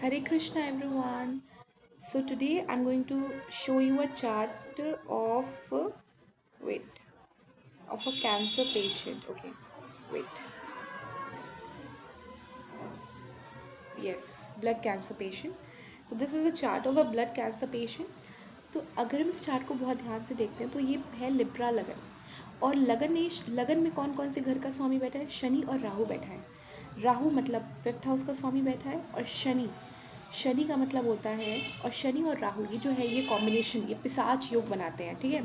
Hare Krishna everyone. So today I'm going to show you a chart of wait of a cancer patient. Okay, wait. Yes, blood cancer patient. So this is a chart of a blood cancer patient. तो अगर हम इस chart को बहुत ध्यान से देखते हैं तो ये है लिब्रा लगन। और लगन में कौन कौन से घर का स्वामी बैठा है? शनि और राहु बैठा है। राहु मतलब फिफ्थ हाउस का स्वामी बैठा है। और शनि, शनि का मतलब होता है, और शनि और राहु ये जो है ये कॉम्बिनेशन, ये पिशाच योग बनाते हैं। ठीक है,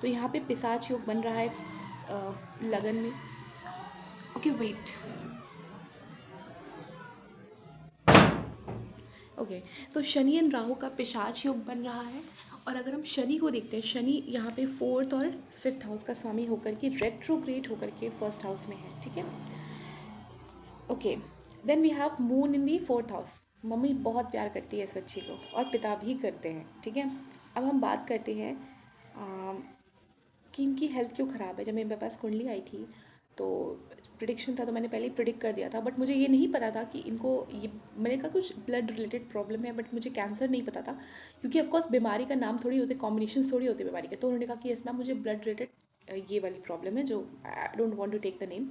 तो यहाँ पे पिशाच योग बन रहा है लगन में। Okay wait. ओके, तो शनि एंड राहु का पिशाच योग बन रहा है। और अगर हम शनि को देखते हैं, शनि यहाँ पे फोर्थ और फिफ्थ हाउस का स्वामी होकर के रेट्रोग्रेड होकर के फर्स्ट हाउस में है। ठीक है, okay. Then we have moon in the fourth house. Mummy बहुत प्यार करती है इस बच्ची को, और पिता भी करते हैं। ठीक है, अब हम बात करते हैं कि इनकी हेल्थ क्यों ख़राब है। जब मेरे पास कुंडली आई थी तो प्रिडिक्शन था, तो मैंने पहले ही प्रिडिक्ट कर दिया था, बट मुझे ये नहीं पता था कि इनको ये, मैंने कहा कुछ ब्लड रिलेटेड प्रॉब्लम है, बट मुझे कैंसर नहीं पता था, क्योंकि ऑफकोर्स बीमारी का नाम थोड़ी होते, कॉम्बिनेशन थोड़ी होते बीमारी के। तो उन्होंने कहा कि यस मैम मुझे ब्लड रिलेटेड ये वाली प्रॉब्लम है, जो I don't want to take the name.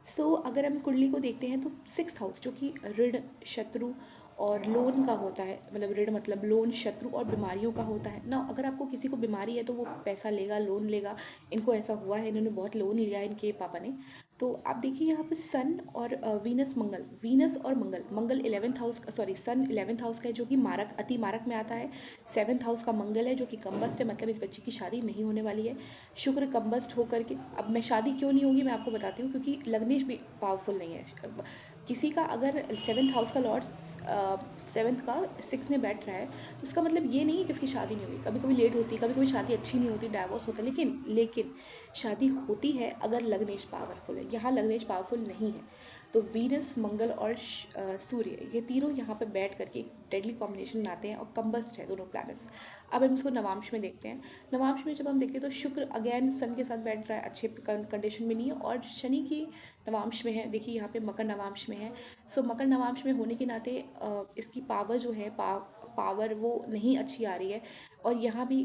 So अगर हम कुंडली को देखते हैं तो सिक्स हाउस जो कि ऋण, शत्रु और लोन का होता है, मतलब ऋण मतलब लोन, शत्रु और बीमारियों का होता है ना। अगर आपको किसी को बीमारी है तो वो पैसा लेगा, लोन लेगा। इनको ऐसा हुआ है, इन्होंने बहुत लोन लिया है इनके पापा ने। तो आप देखिए यहाँ पे सन और वीनस मंगल, वीनस और मंगल, मंगल 11th हाउस, सॉरी सन 11th हाउस का है, जो कि मारक, अति मारक में आता है। 7th हाउस का मंगल है जो कि कम्बस्ट है, मतलब इस बच्चे की शादी नहीं होने वाली है। शुक्र कम्बस्ट होकर के, अब मैं शादी क्यों नहीं होगी मैं आपको बताती हूँ, क्योंकि लग्नेश भी पावरफुल नहीं है। किसी का अगर 7th हाउस का लॉर्ड 7th का 6 में बैठ रहा है, तो इसका मतलब ये नहीं है कि उसकी शादी नहीं होगी। कभी कभी लेट होती है, कभी कभी शादी अच्छी नहीं होती, डाइवोर्स होता है, लेकिन लेकिन शादी होती है अगर लग्नेश पावरफुल है। यहाँ लग्नेश पावरफुल नहीं है, तो वीनस, मंगल और सूर्य, ये तीनों यहाँ पे बैठ करके एक डेडली कॉम्बिनेशन बनाते हैं, और कम्बस्ट है दोनों प्लैनेट्स। अब हम इसको नवांश में देखते हैं। नवांश में जब हम देखते हैं तो शुक्र अगेन सन के साथ बैठ रहा है, अच्छे कंडीशन में नहीं है, और शनि की नवांश में है। देखिए यहाँ पे मकर नवांश में है। सो मकर नवांश में होने के नाते इसकी पावर जो है, पावर वो नहीं अच्छी आ रही है। और यहाँ भी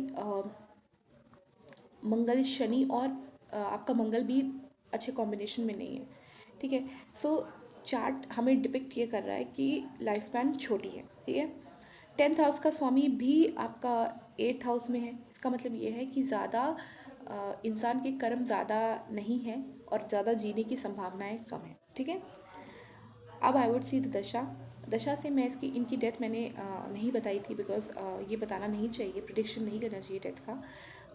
मंगल, शनि और आपका मंगल भी अच्छे कॉम्बिनेशन में नहीं है। ठीक है, सो चार्ट हमें डिपिक्ट ये कर रहा है कि लाइफ स्पैन छोटी है। ठीक है, 10th हाउस का स्वामी भी आपका 8th हाउस में है। इसका मतलब ये है कि ज़्यादा इंसान के कर्म ज़्यादा नहीं है, और ज़्यादा जीने की संभावनाएं कम है। ठीक है, अब आई वुड सी द दशा। दशा से मैं इसकी, इनकी डेथ मैंने नहीं बताई थी, बिकॉज ये बताना नहीं चाहिए, प्रिडिक्शन नहीं करना चाहिए डेथ का।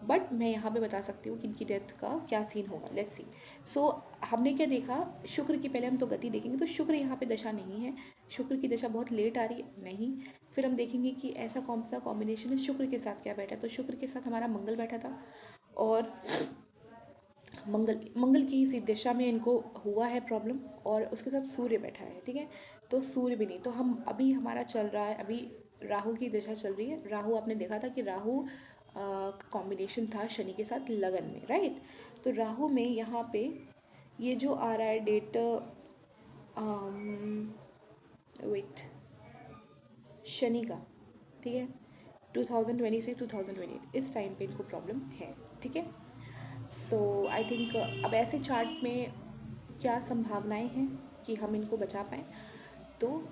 बट मैं यहाँ पे बता सकती हूँ कि इनकी डेथ का क्या सीन होगा। Let's see. सो हमने क्या देखा, शुक्र की पहले हम तो गति देखेंगे, तो शुक्र यहाँ पे दशा नहीं है। शुक्र की दशा बहुत लेट आ रही है, नहीं। फिर हम देखेंगे कि ऐसा कौन सा कॉम्बिनेशन है, शुक्र के साथ क्या बैठा है। तो शुक्र के साथ हमारा मंगल बैठा था, और मंगल की इसी दिशा में इनको हुआ है प्रॉब्लम, और उसके साथ सूर्य बैठा है। ठीक है, तो सूर्य भी नहीं, तो हम अभी हमारा चल रहा है, अभी राहु की दिशा चल रही है। राहु आपने देखा था कि राहु कॉम्बिनेशन था शनि के साथ लगन में, राइट। तो राहु में यहाँ पे ये जो आ रहा है डेट, वेट, शनि का, ठीक है, 2026 2028, इस टाइम पे इनको प्रॉब्लम है। ठीक है, सो आई थिंक अब ऐसे चार्ट में क्या संभावनाएं हैं कि हम इनको बचा पाएँ। तो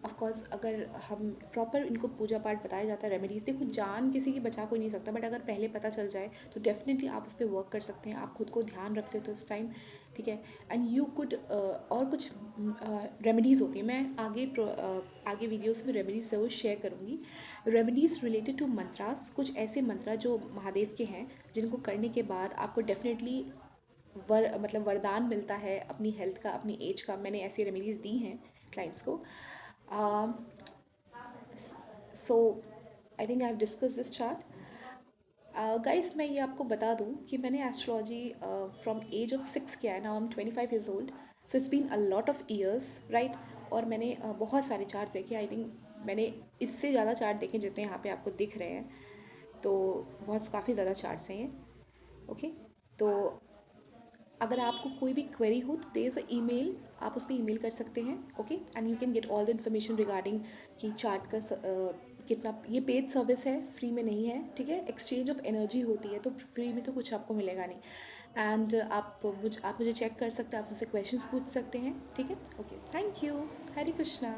ऑफ कोर्स अगर हम प्रॉपर इनको पूजा पाठ बताया जाता है, रेमेडीज़, देखो जान किसी की बचा कोई नहीं सकता, बट अगर पहले पता चल जाए तो डेफिनेटली आप उस पर वर्क कर सकते हैं। आप खुद को ध्यान रख सकते हो उस टाइम। ठीक है, एंड यू कुड, और कुछ रेमेडीज़ होती है, मैं आगे वीडियोस में रेमेडीज़ ज़रूर शेयर करूँगी। रेमेडीज़ रिलेटेड टू मंत्रास, कुछ ऐसे मंत्र जो महादेव के हैं, जिनको करने के बाद आपको डेफिनेटली मतलब वरदान मिलता है अपनी हेल्थ का, अपनी एज का। मैंने ऐसी रेमेडीज़ दी हैं क्लाइंट्स को। So I think I have discuss this chart. Guys मैं ये आपको बता दूँ कि मैंने एस्ट्रोलॉजी फ्रॉम एज ऑफ 6 किया है। Now I am 25 years old, so it's been a lot of years, right. और मैंने बहुत सारे चार्ट देखे। आई थिंक मैंने इससे ज़्यादा चार्ट देखे जितने यहाँ पे आपको दिख रहे हैं। तो बहुत काफ़ी ज़्यादा चार्ट्स हैं ये। ओके, तो अगर आपको कोई भी क्वेरी हो तो देयर इज़ अ ईमेल, आप उस पर ईमेल कर सकते हैं, okay, and you can get all the information regarding कि चार्ट का कितना। ये पेड सर्विस है, फ्री में नहीं है, ठीक है। एक्सचेंज ऑफ एनर्जी होती है, तो फ्री में तो कुछ आपको मिलेगा नहीं। एंड आप मुझे चेक कर सकते हैं, आप मुझसे क्वेश्चंस पूछ सकते हैं, ठीक है। Okay, thank you. Hare Krishna.